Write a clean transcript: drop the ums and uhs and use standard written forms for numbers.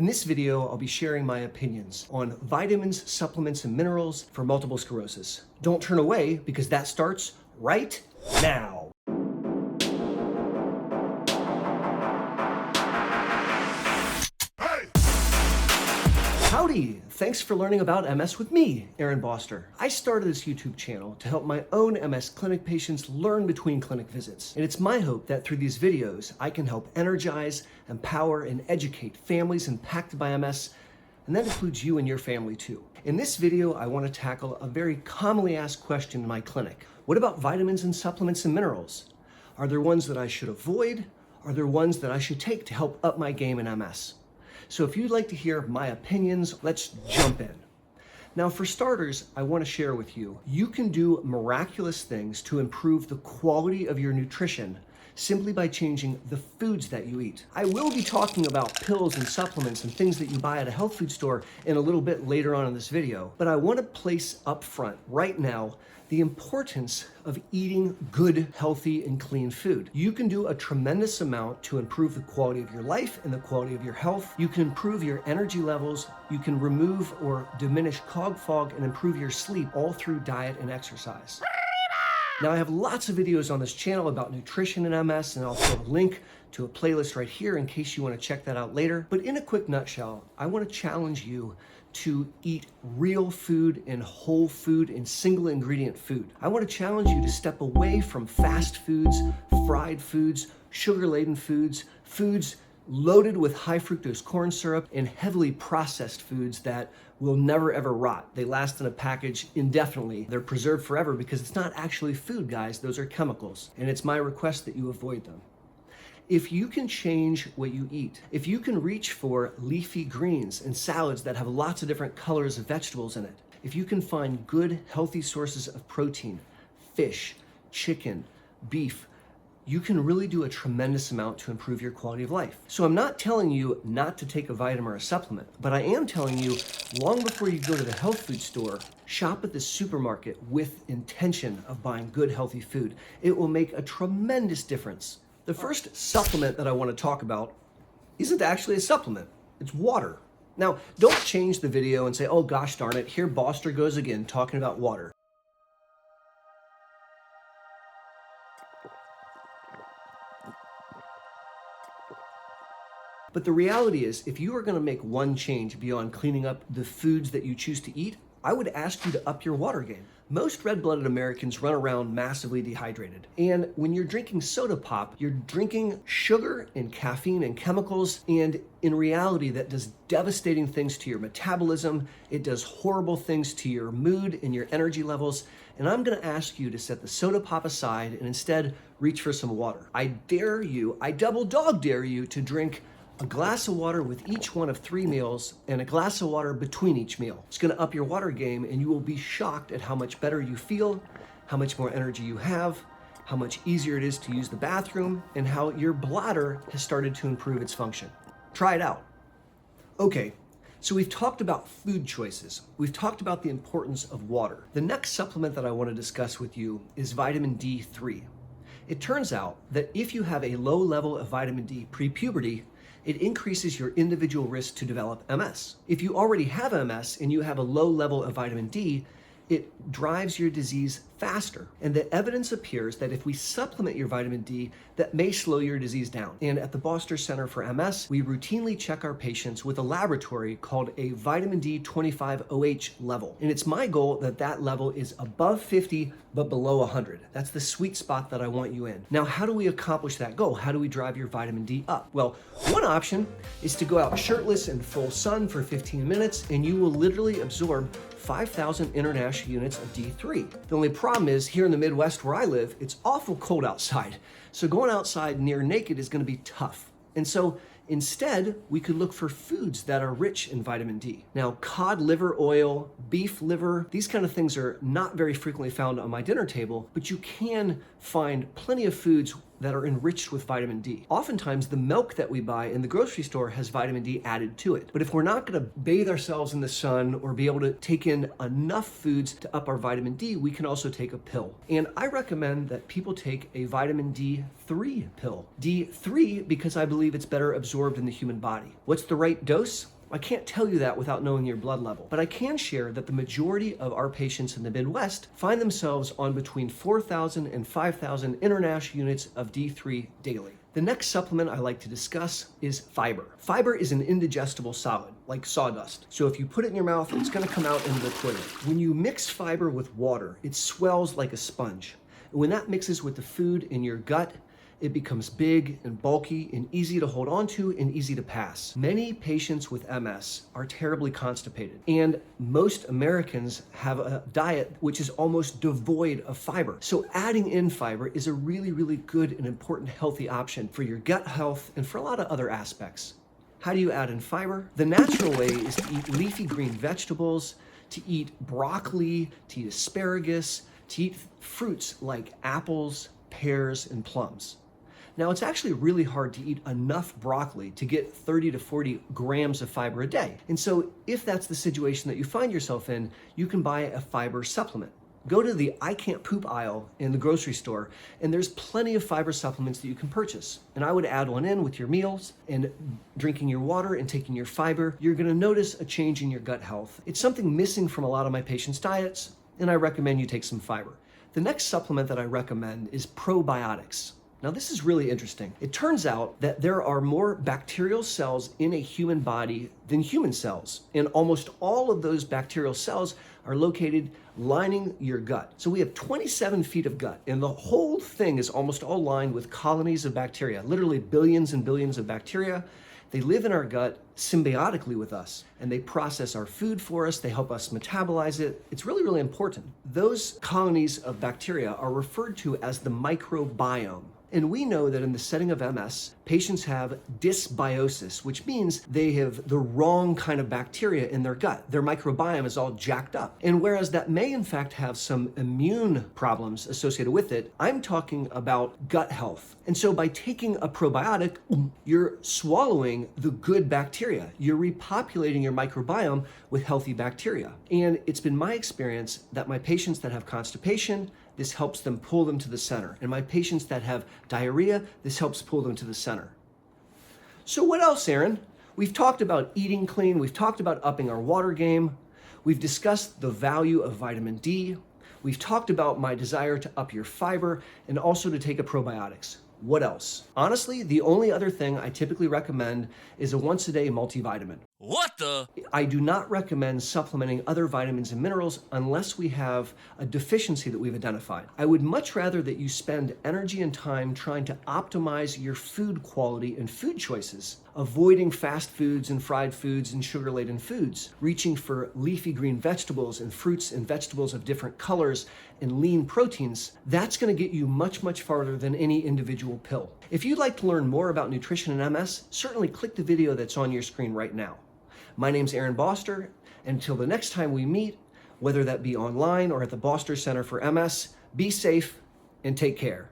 In this video, I'll be sharing my opinions on vitamins, supplements, and minerals for multiple sclerosis. Don't turn away because that starts right now. Howdy! Thanks for learning about MS with me, Boster. I started this YouTube channel to help my own MS clinic patients learn between clinic visits. And it's my hope that through these videos, I can help energize, empower, and educate families impacted by MS, and that includes you and your family too. In this video, I want to tackle a very commonly asked question in my clinic. What about vitamins and supplements and minerals? Are there ones that I should avoid? Are there ones that I should take to help up my game in MS? So if you'd like to hear my opinions, let's jump in. Now, for starters, I want to share with you, you can do miraculous things to improve the quality of your nutrition simply by changing the foods that you eat. I will be talking about pills and supplements and things that you buy at a health food store in a little bit later on in this video, but I want to place up front right now the importance of eating good, healthy, and clean food. You can do a tremendous amount to improve the quality of your life and the quality of your health. You can improve your energy levels. You can remove or diminish cog fog and improve your sleep all through diet and exercise. Now, I have lots of videos on this channel about nutrition and MS, and I'll throw a link to a playlist right here in case you want to check that out later. But in a quick nutshell, I want to challenge you to eat real food and whole food and single ingredient food. I want to challenge you to step away from fast foods, fried foods, sugar-laden foods, foods loaded with high fructose corn syrup, and heavily processed foods that will never ever rot. They last in a package indefinitely. They're preserved forever because it's not actually food, guys. Those are chemicals. And it's my request that you avoid them. If you can change what you eat, if you can reach for leafy greens and salads that have lots of different colors of vegetables in it, if you can find good, healthy sources of protein, fish, chicken, beef, you can really do a tremendous amount to improve your quality of life. So I'm not telling you not to take a vitamin or a supplement, but I am telling you, long before you go to the health food store, shop at the supermarket with intention of buying good, healthy food. It will make a tremendous difference. The first supplement that I want to talk about isn't actually a supplement, it's water. Now, don't change the video and say, oh gosh darn it, here Boster goes again talking about water. But the reality is, if you are going to make one change beyond cleaning up the foods that you choose to eat, I would ask you to up your water game. Most red-blooded Americans run around massively dehydrated. And when you're drinking soda pop, you're drinking sugar and caffeine and chemicals, and in reality, that does devastating things to your metabolism. It does horrible things to your mood and your energy levels. And I'm gonna ask you to set the soda pop aside and instead reach for some water. I dare you, I double dog dare you to drink a glass of water with each one of 3 meals and a glass of water between each meal. It's gonna up your water game, and you will be shocked at how much better you feel, how much more energy you have, how much easier it is to use the bathroom, and how your bladder has started to improve its function. Try it out. Okay, so we've talked about food choices. We've talked about the importance of water. The next supplement that I want to discuss with you is vitamin D3. It turns out that if you have a low level of vitamin D pre-puberty, it increases your individual risk to develop MS. If you already have MS and you have a low level of vitamin D, it drives your disease faster. And the evidence appears that if we supplement your vitamin D, that may slow your disease down. And at the Boster Center for MS, we routinely check our patients with a laboratory called a vitamin D 25OH level. And it's my goal that that level is above 50, but below 100. That's the sweet spot that I want you in. Now, how do we accomplish that goal? How do we drive your vitamin D up? Well, one option is to go out shirtless in full sun for 15 minutes, and you will literally absorb 5,000 international units of D3. The only problem is here in the Midwest where I live, it's awful cold outside. So going outside near naked is gonna be tough. And so instead, we could look for foods that are rich in vitamin D. Now, cod liver oil, beef liver, these kind of things are not very frequently found on my dinner table, but you can find plenty of foods that are enriched with vitamin D. Oftentimes, the milk that we buy in the grocery store has vitamin D added to it. But if we're not gonna bathe ourselves in the sun or be able to take in enough foods to up our vitamin D, we can also take a pill. And I recommend that people take a vitamin D3 pill. D3 because I believe it's better absorbed in the human body. What's the right dose? I can't tell you that without knowing your blood level, but I can share that the majority of our patients in the Midwest find themselves on between 4,000 and 5,000 international units of D3 daily. The next supplement I like to discuss is fiber. Fiber is an indigestible solid, like sawdust. So if you put it in your mouth, it's gonna come out into the toilet. When you mix fiber with water, it swells like a sponge. And when that mixes with the food in your gut, it becomes big and bulky and easy to hold on to and easy to pass. Many patients with MS are terribly constipated, and most Americans have a diet which is almost devoid of fiber. So adding in fiber is a really, really good and important healthy option for your gut health and for a lot of other aspects. How do you add in fiber? The natural way is to eat leafy green vegetables, to eat broccoli, to eat asparagus, to eat fruits like apples, pears, and plums. Now, it's actually really hard to eat enough broccoli to get 30 to 40 grams of fiber a day. And so if that's the situation that you find yourself in, you can buy a fiber supplement. Go to the I Can't Poop aisle in the grocery store, and there's plenty of fiber supplements that you can purchase. And I would add one in with your meals and drinking your water and taking your fiber. You're gonna notice a change in your gut health. It's something missing from a lot of my patients' diets, and I recommend you take some fiber. The next supplement that I recommend is probiotics. Now, this is really interesting. It turns out that there are more bacterial cells in a human body than human cells. And almost all of those bacterial cells are located lining your gut. So we have 27 feet of gut, and the whole thing is almost all lined with colonies of bacteria, literally billions and billions of bacteria. They live in our gut symbiotically with us, and they process our food for us. They help us metabolize it. It's really, really important. Those colonies of bacteria are referred to as the microbiome. And we know that in the setting of MS, patients have dysbiosis, which means they have the wrong kind of bacteria in their gut. Their microbiome is all jacked up. And whereas that may in fact have some immune problems associated with it, I'm talking about gut health. And so by taking a probiotic, you're swallowing the good bacteria. You're repopulating your microbiome with healthy bacteria. And it's been my experience that my patients that have constipation, this helps them pull them to the center. And my patients that have diarrhea, this helps pull them to the center. So what else, Aaron? We've talked about eating clean. We've talked about upping our water game. We've discussed the value of vitamin D. We've talked about my desire to up your fiber and also to take a probiotics. What else? Honestly, the only other thing I typically recommend is a once-a-day multivitamin. What the? I do not recommend supplementing other vitamins and minerals unless we have a deficiency that we've identified. I would much rather that you spend energy and time trying to optimize your food quality and food choices, avoiding fast foods and fried foods and sugar-laden foods, reaching for leafy green vegetables and fruits and vegetables of different colors and lean proteins. That's going to get you much, much farther than any individual pill. If you'd like to learn more about nutrition and MS, certainly click the video that's on your screen right now. My name's Aaron Boster. Until the next time we meet, whether that be online or at the Boster Center for MS, be safe and take care.